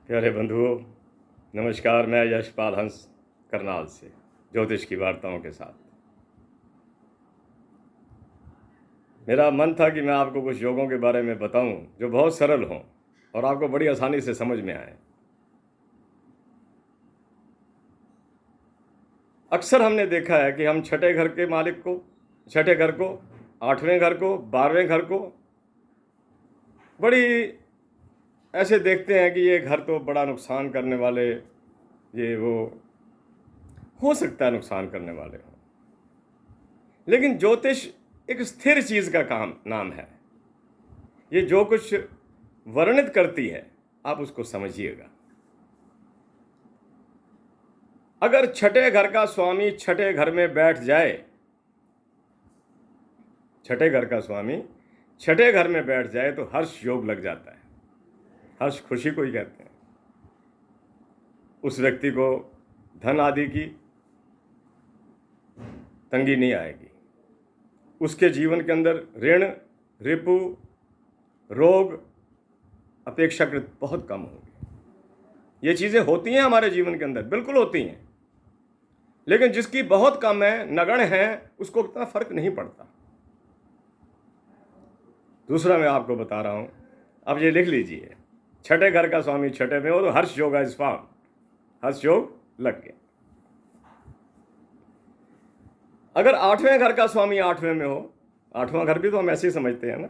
प्यारे बंधुओं, नमस्कार। मैं यशपाल हंस करनाल से ज्योतिष की वार्ताओं के साथ। मेरा मन था कि मैं आपको कुछ योगों के बारे में बताऊं जो बहुत सरल हों और आपको बड़ी आसानी से समझ में आए। अक्सर हमने देखा है कि हम छठे घर के मालिक को, छठे घर को, आठवें घर को, 12वें घर को बड़ी ऐसे देखते हैं कि ये घर तो बड़ा नुकसान करने वाले, ये वो हो सकता है नुकसान करने वाले हों। लेकिन ज्योतिष एक स्थिर चीज का काम नाम है। ये जो कुछ वर्णित करती है आप उसको समझिएगा। अगर छठे घर का स्वामी छठे घर में बैठ जाए, छठे घर का स्वामी छठे घर में बैठ जाए तो हर्ष योग लग जाता है। हर्ष खुशी को ही कहते हैं। उस व्यक्ति को धन आदि की तंगी नहीं आएगी। उसके जीवन के अंदर ऋण, रिपु, रोग अपेक्षाकृत बहुत कम होंगे। ये चीजें होती हैं हमारे जीवन के अंदर, बिल्कुल होती हैं, लेकिन जिसकी बहुत कम है, नगण्य है, उसको उतना फर्क नहीं पड़ता। दूसरा मैं आपको बता रहा हूं, अब ये लिख लीजिए। छठे घर का स्वामी छठे में हो तो हर्ष योग इज फाउंड, हर्ष योग लग गया। अगर आठवें घर का स्वामी आठवें में हो, आठवां घर भी तो हम ऐसे ही समझते हैं ना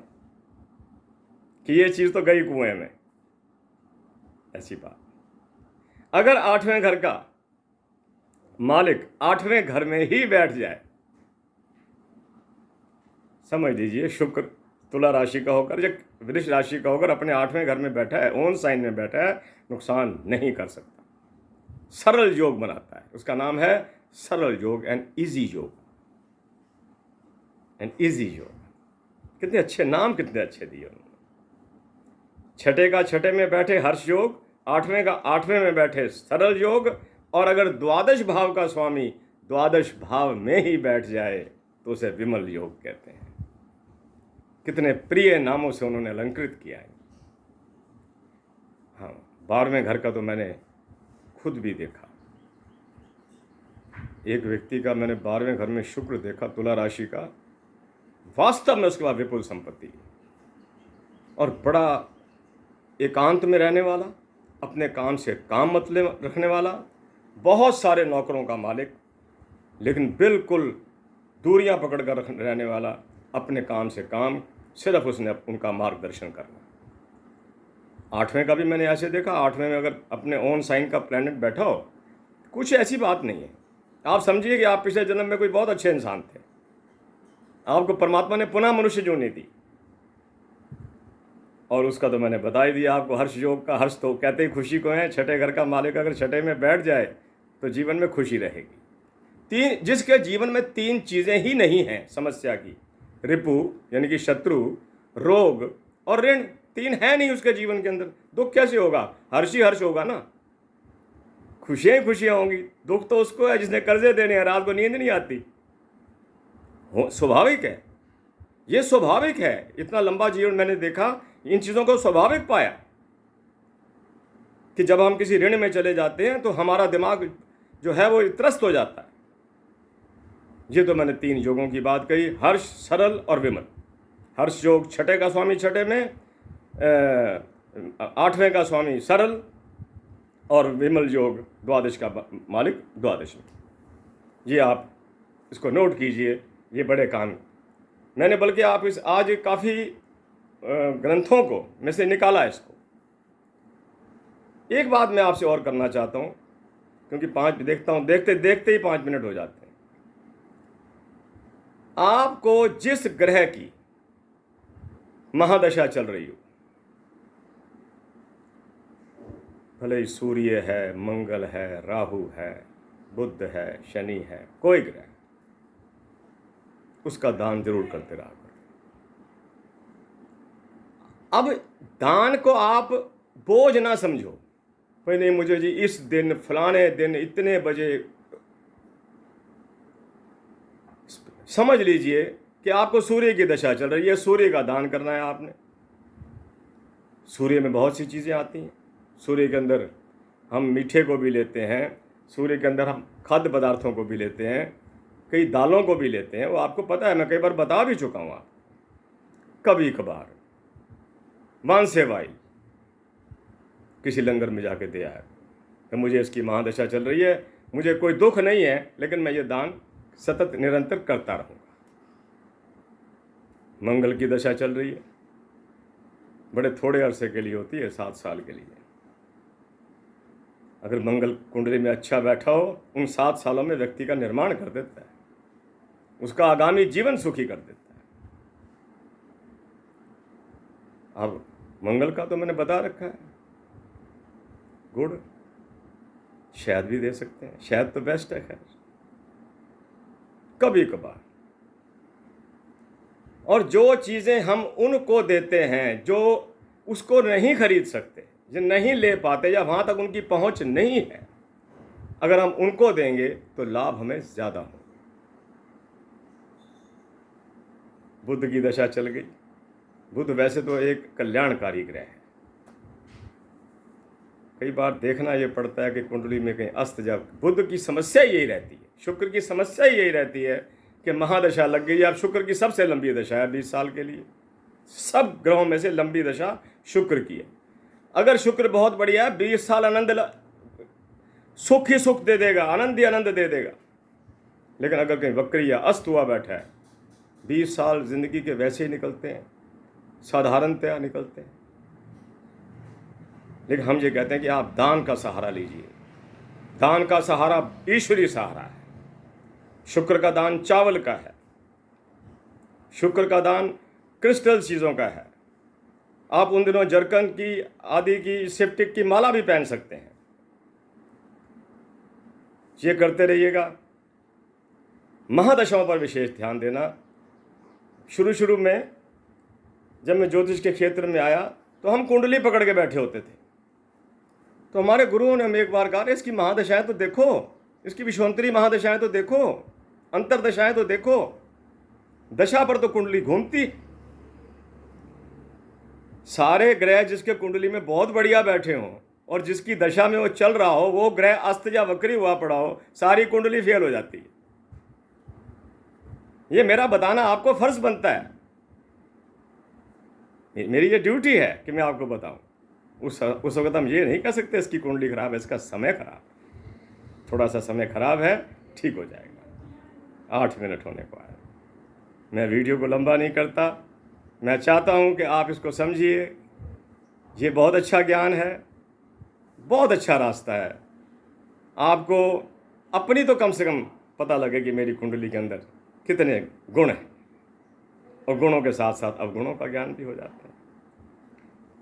कि ये चीज तो गई कुएं में, ऐसी बात। अगर आठवें घर का मालिक आठवें घर में ही बैठ जाए, समझ लीजिए शुक्र तुला राशि का होकर या वृष राशि का होकर अपने आठवें घर में बैठा है, ओन साइन में बैठा है, नुकसान नहीं कर सकता। सरल योग बनाता है। उसका नाम है सरल योग एंड इजी योग। एंड इजी योग, कितने अच्छे नाम, कितने अच्छे दिए उन्होंने। छठे का छठे में बैठे हर्ष योग, आठवें का आठवें में बैठे सरल योग, और अगर द्वादश भाव का स्वामी द्वादश भाव में ही बैठ जाए तो उसे विमल योग कहते हैं। कितने प्रिय नामों से उन्होंने अलंकृत किया है। हाँ, 12वें घर का तो मैंने खुद भी देखा। एक व्यक्ति का मैंने 12वें घर में शुक्र देखा, तुला राशि का। वास्तव में उसके बाद विपुल संपत्ति और बड़ा एकांत में रहने वाला, अपने काम से काम मतलब रखने वाला, बहुत सारे नौकरों का मालिक, लेकिन बिल्कुल दूरियां पकड़कर रहने वाला, अपने काम से काम, सिर्फ उसने उनका मार्गदर्शन करना। आठवें का भी मैंने ऐसे देखा। आठवें में अगर अपने ओन साइन का प्लैनेट बैठा हो, कुछ ऐसी बात नहीं है। आप समझिए कि आप पिछले जन्म में कोई बहुत अच्छे इंसान थे, आपको परमात्मा ने पुनः मनुष्य जोनी दी, और उसका तो मैंने बता ही दिया आपको। हर्ष योग का, हर्ष तो कहते ही खुशी को है। छठे घर का मालिक अगर छठे में बैठ जाए तो जीवन में खुशी रहेगी। जिसके जीवन में तीन चीजें ही नहीं हैं समस्या की, रिपु यानी कि शत्रु, रोग और ऋण, तीन है नहीं उसके जीवन के अंदर, दुख कैसे होगा? हर्ष ही हर्ष होगा ना, खुशियां ही खुशियां होंगी। दुख तो उसको है जिसने कर्जे देने हैं, रात को नींद नहीं आती। स्वाभाविक है, ये स्वाभाविक है। इतना लंबा जीवन मैंने देखा, इन चीजों को स्वाभाविक पाया कि जब हम किसी ऋण में चले जाते हैं तो हमारा दिमाग जो है वो त्रस्त हो जाता है। ये तो मैंने तीन योगों की बात कही, हर्ष, सरल और विमल। हर्ष योग छठे का स्वामी छठे में, आठवें का स्वामी सरल, और विमल योग द्वादश का मालिक द्वादश में। ये आप इसको नोट कीजिए, ये बड़े काम। मैंने बल्कि आप इस आज काफ़ी ग्रंथों को में से निकाला इसको। एक बात मैं आपसे और करना चाहता हूँ, क्योंकि देखता हूँ देखते देखते ही 5 मिनट हो जाते हैं। आपको जिस ग्रह की महादशा चल रही हो, भले ही सूर्य है, मंगल है, राहु है, बुध है, शनि है, कोई ग्रह, उसका दान जरूर करते रहा करो। अब दान को आप बोझ ना समझो, भाई नहीं मुझे जी इस दिन फलाने दिन इतने बजे। समझ लीजिए कि आपको सूर्य की दशा चल रही है, सूर्य का दान करना है आपने। सूर्य में बहुत सी चीजें आती हैं। सूर्य के अंदर हम मीठे को भी लेते हैं, सूर्य के अंदर हम खाद्य पदार्थों को भी लेते हैं, कई दालों को भी लेते हैं। वो आपको पता है, मैं कई बार बता भी चुका हूँ। आप कभी कभार वांसे भाई किसी लंगर में जाके दिया है कि मुझे इसकी महादशा चल रही है, मुझे कोई दुख नहीं है, लेकिन मैं ये दान सतत निरंतर करता रहूँगा। मंगल की दशा चल रही है, बड़े थोड़े अरसे के लिए होती है, 7 साल के लिए। अगर मंगल कुंडली में अच्छा बैठा हो, उन 7 सालों में व्यक्ति का निर्माण कर देता है, उसका आगामी जीवन सुखी कर देता है। अब मंगल का तो मैंने बता रखा है, गुड़, शहद भी दे सकते हैं, शहद तो बेस्ट है। खैर कभी कभार, और जो चीज़ें हम उनको देते हैं जो उसको नहीं खरीद सकते, जो नहीं ले पाते, या वहाँ तक उनकी पहुँच नहीं है, अगर हम उनको देंगे तो लाभ हमें ज़्यादा हो। बुध की दशा चल गई। बुध वैसे तो एक कल्याणकारी ग्रह है। कई बार देखना ये पड़ता है कि कुंडली में कहीं अस्त, जब बुध की समस्या यही रहती है, शुक्र की समस्या यही रहती है कि महादशा लग गई। अब शुक्र की सबसे लंबी दशा है 20 साल के लिए, सब ग्रहों में से लंबी दशा शुक्र की है। अगर शुक्र बहुत बढ़िया है, 20 साल आनंद, सुख ही सुख दे देगा, आनंद ही आनंद दे देगा। लेकिन अगर कहीं वक्री या अस्त हुआ बैठा है, 20 साल जिंदगी के वैसे ही निकलते हैं, साधारणतया निकलते हैं। लेकिन हम ये कहते हैं कि आप दान का सहारा लीजिए। दान का सहारा ईश्वरीय सहारा है। शुक्र का दान चावल का है, शुक्र का दान क्रिस्टल चीज़ों का है। आप उन दिनों जरकन की आदि की सेप्टिक की माला भी पहन सकते हैं। ये करते रहिएगा। महादशाओं पर विशेष ध्यान देना। शुरू में जब मैं ज्योतिष के क्षेत्र में आया तो हम कुंडली पकड़ के बैठे होते थे, तो हमारे गुरुओं ने हमें एक बार कहा, इसकी महादशाएं तो देखो, इसकी विषांतरी महादशाएं तो देखो, अंतरदशाएं तो देखो, दशा पर तो कुंडली घूमती। सारे ग्रह जिसके कुंडली में बहुत बढ़िया बैठे हों और जिसकी दशा में वो चल रहा हो, वो ग्रह अस्त या वक्री हुआ पड़ा हो, सारी कुंडली फेल हो जाती है। ये मेरा बताना आपको फर्ज बनता है, मेरी ये ड्यूटी है कि मैं आपको बताऊं। उस वक्त हम ये नहीं कह सकते इसकी कुंडली खराब है, इसका समय खराब, थोड़ा सा समय खराब है, ठीक हो जाएगा। 8 मिनट होने को आए। मैं वीडियो को लंबा नहीं करता, मैं चाहता हूं कि आप इसको समझिए। ये बहुत अच्छा ज्ञान है, बहुत अच्छा रास्ता है। आपको अपनी तो कम से कम पता लगे कि मेरी कुंडली के अंदर कितने गुण हैं, और गुणों के साथ साथ अवगुणों का ज्ञान भी हो जाता है।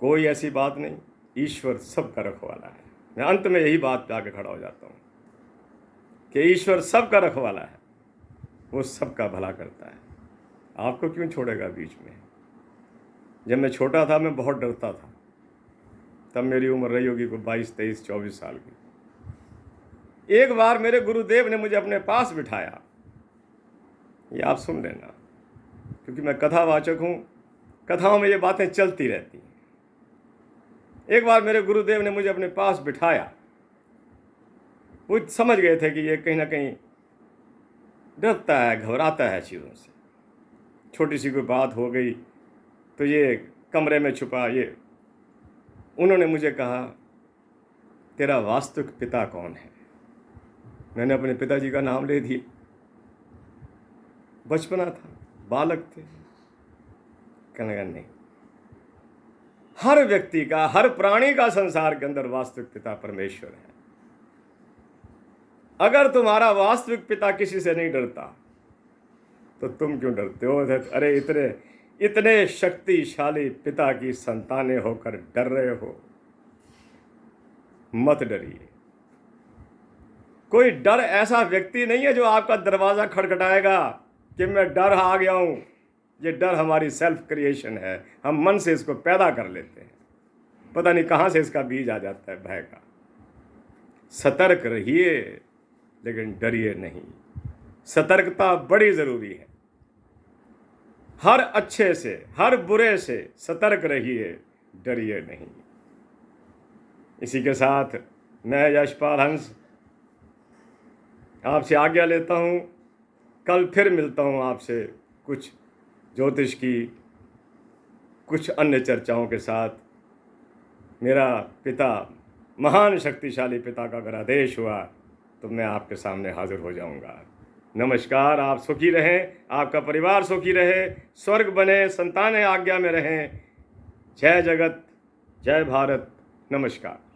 कोई ऐसी बात नहीं, ईश्वर सबका रखवाला है। मैं अंत में यही बात पे आके खड़ा हो जाता हूँ कि ईश्वर सबका रखवाला है, वो सबका भला करता है। आपको क्यों छोड़ेगा बीच में? जब मैं छोटा था मैं बहुत डरता था, तब मेरी उम्र रही होगी कोई 22, 23, 24 साल की। एक बार मेरे गुरुदेव ने मुझे अपने पास बिठाया, ये आप सुन लेना, क्योंकि मैं कथावाचक हूँ, कथाओं में ये बातें चलती रहती हैं। एक बार मेरे गुरुदेव ने मुझे अपने पास बिठाया। वो समझ गए थे कि ये कहीं ना कहीं डरता है, घबराता है चीज़ों से। छोटी सी कोई बात हो गई तो ये कमरे में छुपा, ये उन्होंने मुझे कहा, तेरा वास्तविक पिता कौन है? मैंने अपने पिताजी का नाम ले दिया। बचपना था, बालक थे। कहने लगा नहीं, हर व्यक्ति का, हर प्राणी का संसार के अंदर वास्तविक पिता परमेश्वर है। अगर तुम्हारा वास्तविक पिता किसी से नहीं डरता तो तुम क्यों डरते हो? अरे इतने शक्तिशाली पिता की संतानें होकर डर रहे हो? मत डरिए। कोई डर ऐसा व्यक्ति नहीं है जो आपका दरवाजा खटखटाएगा कि मैं डर आ गया हूं। ये डर हमारी सेल्फ क्रिएशन है, हम मन से इसको पैदा कर लेते हैं। पता नहीं कहां से इसका बीज आ जाता है भय का। सतर्क रहिए, लेकिन डरिए नहीं। सतर्कता बड़ी जरूरी है। हर अच्छे से, हर बुरे से सतर्क रहिए, डरिए नहीं। इसी के साथ मैं यशपाल हंस आपसे आज्ञा लेता हूँ। कल फिर मिलता हूँ आपसे कुछ ज्योतिष की कुछ अन्य चर्चाओं के साथ। मेरा पिता, महान शक्तिशाली पिता का अगर आदेश हुआ तो मैं आपके सामने हाजिर हो जाऊंगा। नमस्कार। आप सुखी रहें, आपका परिवार सुखी रहे, स्वर्ग बने, संतानें आज्ञा में रहें। जय जगत, जय भारत। नमस्कार।